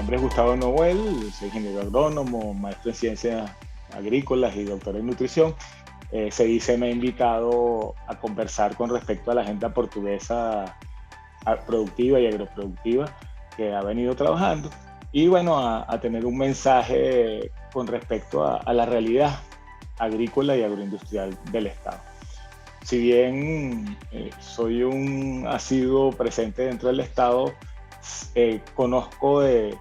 nombre es Gustavo Noel, soy ingeniero agrónomo, maestro en ciencias agrícolas y doctor en nutrición. Se me ha invitado a conversar con respecto a la agenda portuguesa productiva y agroproductiva que ha venido trabajando y bueno, a tener un mensaje con respecto a la realidad agrícola y agroindustrial del Estado. Si bien soy un asiduo presente dentro del Estado, conozco de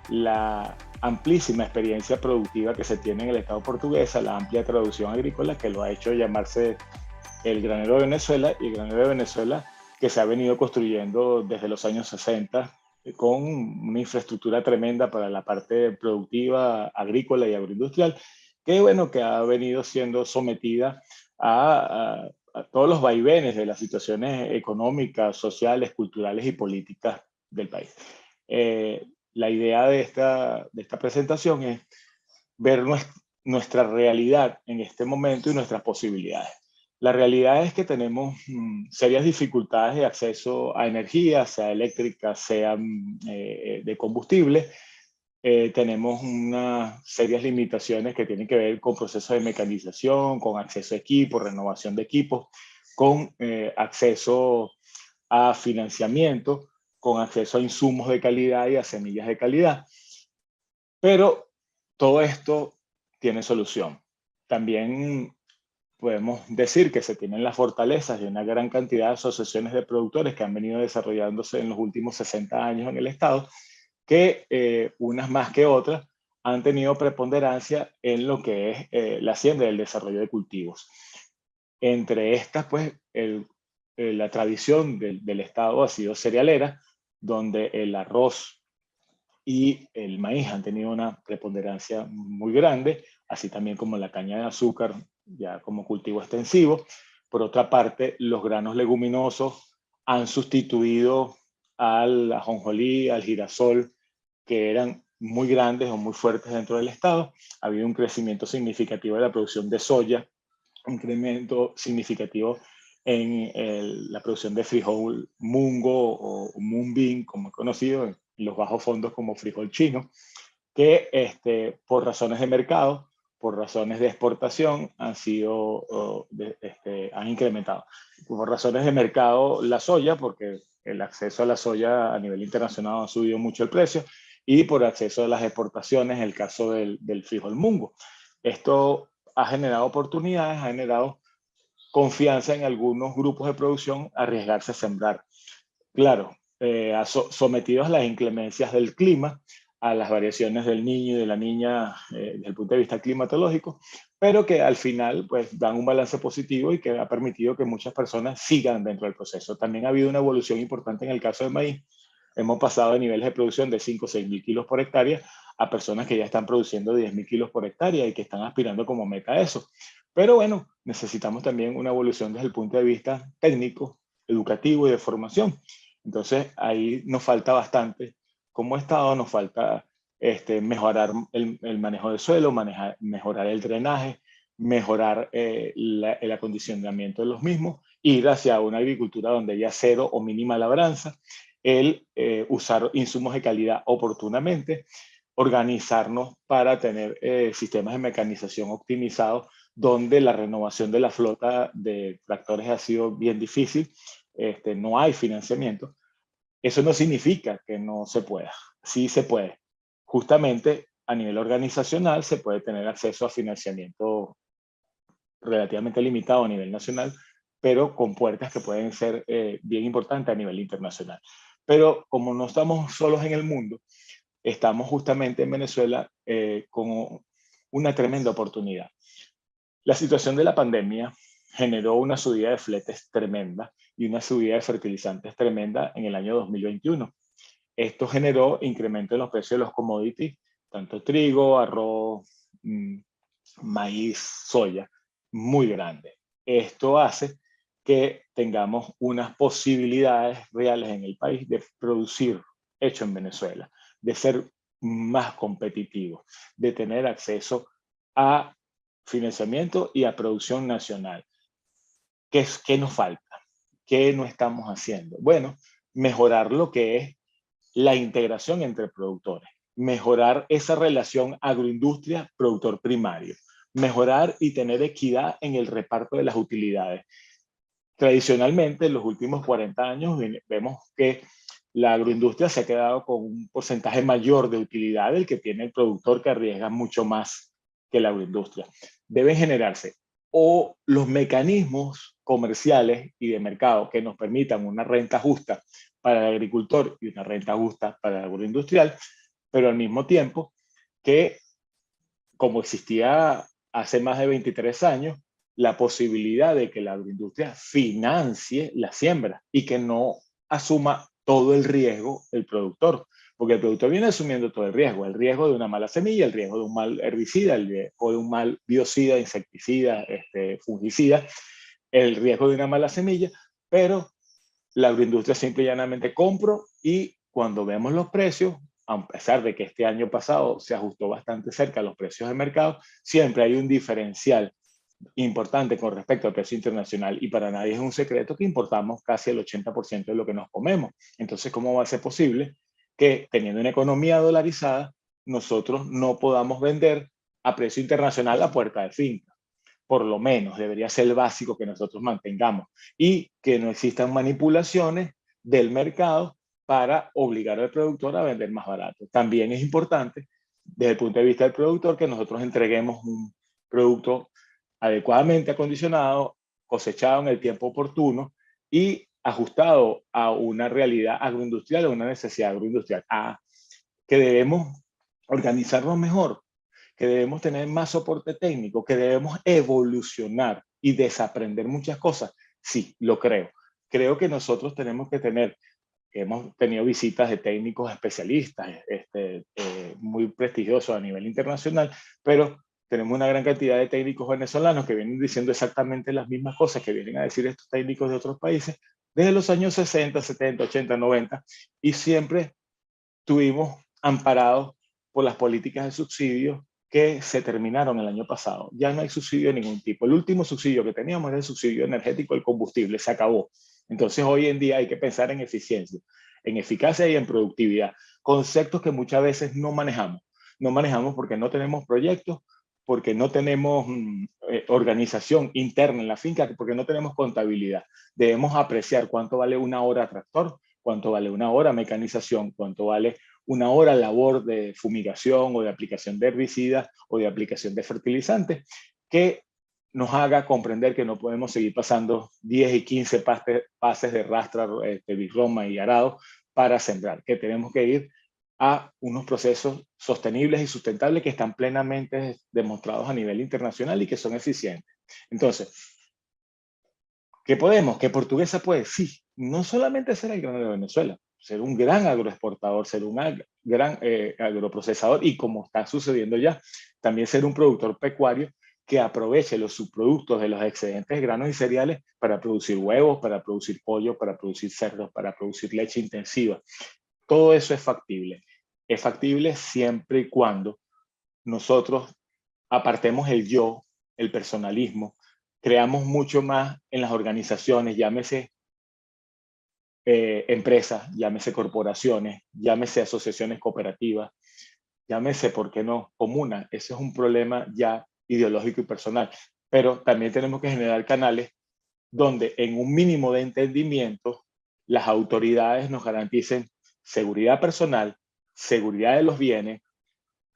la amplísima experiencia productiva que se tiene en el Estado portugués, la amplia traducción agrícola que lo ha hecho llamarse el granero de Venezuela, y el granero de Venezuela que se ha venido construyendo desde los años 60 con una infraestructura tremenda para la parte productiva, agrícola y agroindustrial, que bueno, que ha venido siendo sometida a todos los vaivenes de las situaciones económicas, sociales, culturales y políticas del país. La idea de esta presentación es ver nuestra realidad en este momento y nuestras posibilidades. La realidad es que tenemos serias dificultades de acceso a energía, sea eléctrica, sea de combustible. Tenemos unas serias limitaciones que tienen que ver con procesos de mecanización, con acceso a equipos, renovación de equipos, con acceso a financiamiento, con acceso a insumos de calidad y a semillas de calidad. Pero todo esto tiene solución. También podemos decir que se tienen las fortalezas de una gran cantidad de asociaciones de productores que han venido desarrollándose en los últimos 60 años en el Estado, que unas más que otras han tenido preponderancia en lo que es la siembra y el desarrollo de cultivos. Entre estas, pues, la tradición del Estado ha sido cerealera, donde el arroz y el maíz han tenido una preponderancia muy grande, así también como la caña de azúcar, ya como cultivo extensivo. Por otra parte, los granos leguminosos han sustituido al ajonjolí, al girasol, que eran muy grandes o muy fuertes dentro del Estado. Ha habido un crecimiento significativo de la producción de soya, un incremento significativo en la producción de frijol mungo o mung bean, como es conocido, en los bajos fondos como frijol chino, que por razones de mercado, por razones de exportación, han incrementado. Por razones de mercado, la soya, porque el acceso a la soya a nivel internacional ha subido mucho el precio, y por acceso a las exportaciones, el caso del frijol mungo. Esto ha generado oportunidades, ha generado confianza en algunos grupos de producción a arriesgarse a sembrar. Claro, sometidos a las inclemencias del clima, a las variaciones del niño y de la niña desde el punto de vista climatológico, pero que al final pues dan un balance positivo y que ha permitido que muchas personas sigan dentro del proceso. También ha habido una evolución importante en el caso del maíz. Hemos pasado de niveles de producción de 5 o 6 mil kilos por hectárea a personas que ya están produciendo 10 mil kilos por hectárea y que están aspirando como meta a eso. Pero bueno, necesitamos también una evolución desde el punto de vista técnico, educativo y de formación. Entonces ahí nos falta bastante. Como Estado nos falta mejorar el manejo del suelo, mejorar el drenaje, mejorar el acondicionamiento de los mismos, ir hacia una agricultura donde haya cero o mínima labranza, el usar insumos de calidad oportunamente, organizarnos para tener sistemas de mecanización optimizados donde la renovación de la flota de tractores ha sido bien difícil, no hay financiamiento. Eso no significa que no se pueda, sí se puede. Justamente a nivel organizacional se puede tener acceso a financiamiento relativamente limitado a nivel nacional, pero con puertas que pueden ser bien importantes a nivel internacional. Pero como no estamos solos en el mundo, estamos justamente en Venezuela con una tremenda oportunidad. La situación de la pandemia generó una subida de fletes tremenda y una subida de fertilizantes tremenda en el año 2021. Esto generó incremento en los precios de los commodities, tanto trigo, arroz, maíz, soya, muy grande. Esto hace que tengamos unas posibilidades reales en el país de producir hecho en Venezuela, de ser más competitivos, de tener acceso a financiamiento y a producción nacional. ¿Qué nos falta? ¿Qué no estamos haciendo? Bueno, mejorar lo que es la integración entre productores. mejorar esa relación agroindustria-productor primario, mejorar y tener equidad en el reparto de las utilidades. Tradicionalmente, en los últimos 40 años, vemos que la agroindustria se ha quedado con un porcentaje mayor de utilidad del que tiene el productor, que arriesga mucho más que la agroindustria. Deben generarse o los mecanismos comerciales y de mercado que nos permitan una renta justa para el agricultor y una renta justa para el agroindustrial, pero al mismo tiempo que, como existía hace más de 23 años, la posibilidad de que la agroindustria financie la siembra y que no asuma todo el riesgo el productor, porque el productor viene asumiendo todo el riesgo de una mala semilla, el riesgo de un mal herbicida, el riesgo de un mal biocida, insecticida, fungicida, el riesgo de una mala semilla, pero la agroindustria simple y llanamente compro, y cuando vemos los precios, a pesar de que este año pasado se ajustó bastante cerca a los precios de mercado, siempre hay un diferencial importante con respecto al precio internacional, y para nadie es un secreto que importamos casi el 80% de lo que nos comemos. Entonces, ¿cómo va a ser posible que, teniendo una economía dolarizada, nosotros no podamos vender a precio internacional a puerta de finca? Por lo menos debería ser el básico que nosotros mantengamos, y que no existan manipulaciones del mercado para obligar al productor a vender más barato. También es importante, desde el punto de vista del productor, que nosotros entreguemos un producto adecuadamente acondicionado, cosechado en el tiempo oportuno y ajustado a una realidad agroindustrial, a una necesidad agroindustrial. Que debemos organizarnos mejor, que debemos tener más soporte técnico, que debemos evolucionar y desaprender muchas cosas. Sí, lo creo. Creo que nosotros tenemos que tener, hemos tenido visitas de técnicos especialistas, muy prestigiosos a nivel internacional, pero tenemos una gran cantidad de técnicos venezolanos que vienen diciendo exactamente las mismas cosas que vienen a decir estos técnicos de otros países desde los años 60, 70, 80, 90, y siempre tuvimos amparados por las políticas de subsidio que se terminaron el año pasado. Ya no hay subsidio de ningún tipo. El último subsidio que teníamos era el subsidio energético del combustible, se acabó. Entonces, hoy en día hay que pensar en eficiencia, en eficacia y en productividad, conceptos que muchas veces no manejamos. No manejamos porque no tenemos proyectos, porque no tenemos organización interna en la finca, porque no tenemos contabilidad. Debemos apreciar cuánto vale una hora tractor, cuánto vale una hora mecanización, cuánto vale una hora labor de fumigación o de aplicación de herbicidas o de aplicación de fertilizantes, que nos haga comprender que no podemos seguir pasando 10 y 15 pases de rastra, birroma y arado para sembrar, que tenemos que ir a unos procesos sostenibles y sustentables que están plenamente demostrados a nivel internacional y que son eficientes. Entonces, ¿qué podemos? ¿Que Portuguesa puede? Sí, no solamente ser el grano de Venezuela, ser un gran agroexportador, ser un gran agroprocesador, y, como está sucediendo ya, también ser un productor pecuario que aproveche los subproductos de los excedentes de granos y cereales para producir huevos, para producir pollo, para producir cerdos, para producir leche intensiva. Todo eso es factible. Es factible siempre y cuando nosotros apartemos el yo, el personalismo, creamos mucho más en las organizaciones, llámese empresas, llámese corporaciones, llámese asociaciones cooperativas, llámese, ¿por qué no?, comunas. Ese es un problema ya ideológico y personal. Pero también tenemos que generar canales donde, en un mínimo de entendimiento, las autoridades nos garanticen seguridad personal, seguridad de los bienes,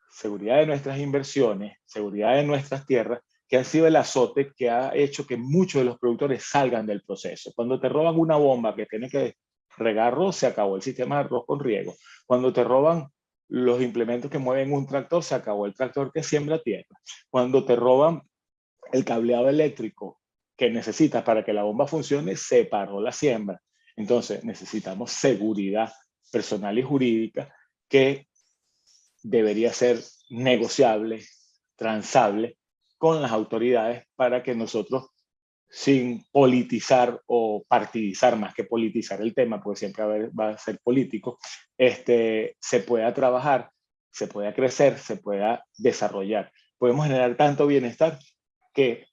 seguridad de nuestras inversiones, seguridad de nuestras tierras, que han sido el azote que ha hecho que muchos de los productores salgan del proceso. Cuando te roban una bomba que tiene que regar arroz, se acabó el sistema de arroz con riego. Cuando te roban los implementos que mueven un tractor, se acabó el tractor que siembra tierra. Cuando te roban el cableado eléctrico que necesitas para que la bomba funcione, se paró la siembra. Entonces, necesitamos seguridad personal y jurídica que debería ser negociable, transable con las autoridades, para que nosotros, sin politizar o partidizar, más que politizar el tema, porque siempre va a ser político, se pueda trabajar, se pueda crecer, se pueda desarrollar. Podemos generar tanto bienestar que,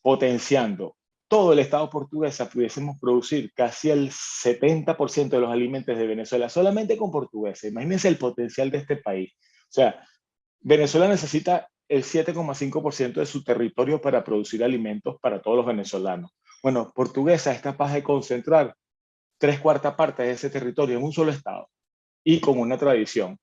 potenciando todo el Estado portuguesa pudiésemos producir casi el 70% de los alimentos de Venezuela solamente con portuguesa. Imagínense el potencial de este país. O sea, Venezuela necesita el 7,5% de su territorio para producir alimentos para todos los venezolanos. Bueno, Portuguesa es capaz de concentrar 3/4 partes de ese territorio en un solo estado y con una tradición.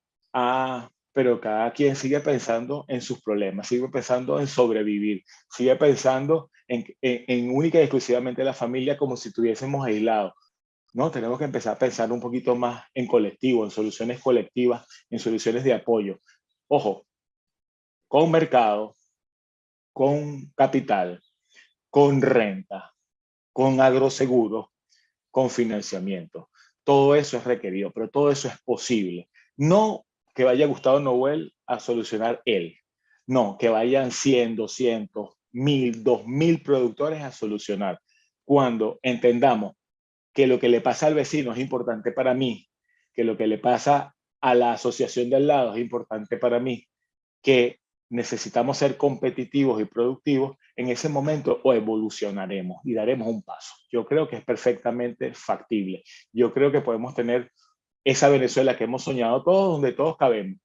Pero cada quien sigue pensando en sus problemas, sigue pensando en sobrevivir, sigue pensando en única y exclusivamente la familia como si estuviésemos aislados. No, tenemos que empezar a pensar un poquito más en colectivo, en soluciones colectivas, en soluciones de apoyo. Ojo, con mercado, con capital, con renta, con agroseguro, con financiamiento. Todo eso es requerido, pero todo eso es posible. No que vaya Gustavo Noel a solucionar él. No, que vayan 100, 200, 1000, 2000 productores a solucionar. Cuando entendamos que lo que le pasa al vecino es importante para mí, que lo que le pasa a la asociación de al lado es importante para mí, que necesitamos ser competitivos y productivos, en ese momento o evolucionaremos y daremos un paso. Yo creo que es perfectamente factible. Yo creo que podemos tener esa Venezuela que hemos soñado todos, donde todos cabemos.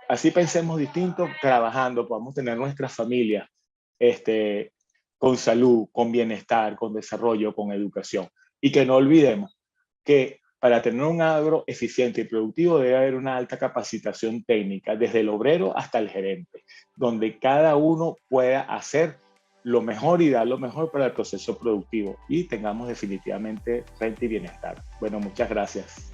Así pensemos distinto, trabajando, podamos tener nuestras familias con salud, con bienestar, con desarrollo, con educación. Y que no olvidemos que para tener un agro eficiente y productivo debe haber una alta capacitación técnica, desde el obrero hasta el gerente, donde cada uno pueda hacer lo mejor y dar lo mejor para el proceso productivo y tengamos definitivamente renta y bienestar. Bueno, muchas gracias.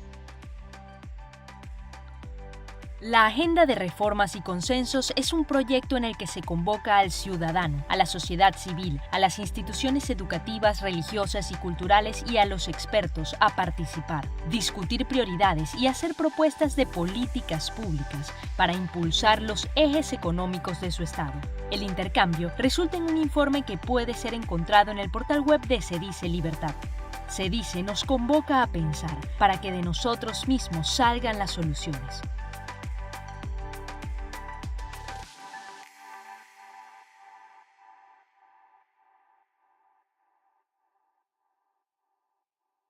La Agenda de Reformas y Consensos es un proyecto en el que se convoca al ciudadano, a la sociedad civil, a las instituciones educativas, religiosas y culturales y a los expertos a participar, discutir prioridades y hacer propuestas de políticas públicas para impulsar los ejes económicos de su Estado. El intercambio resulta en un informe que puede ser encontrado en el portal web de CEDICE Libertad. CEDICE nos convoca a pensar para que de nosotros mismos salgan las soluciones.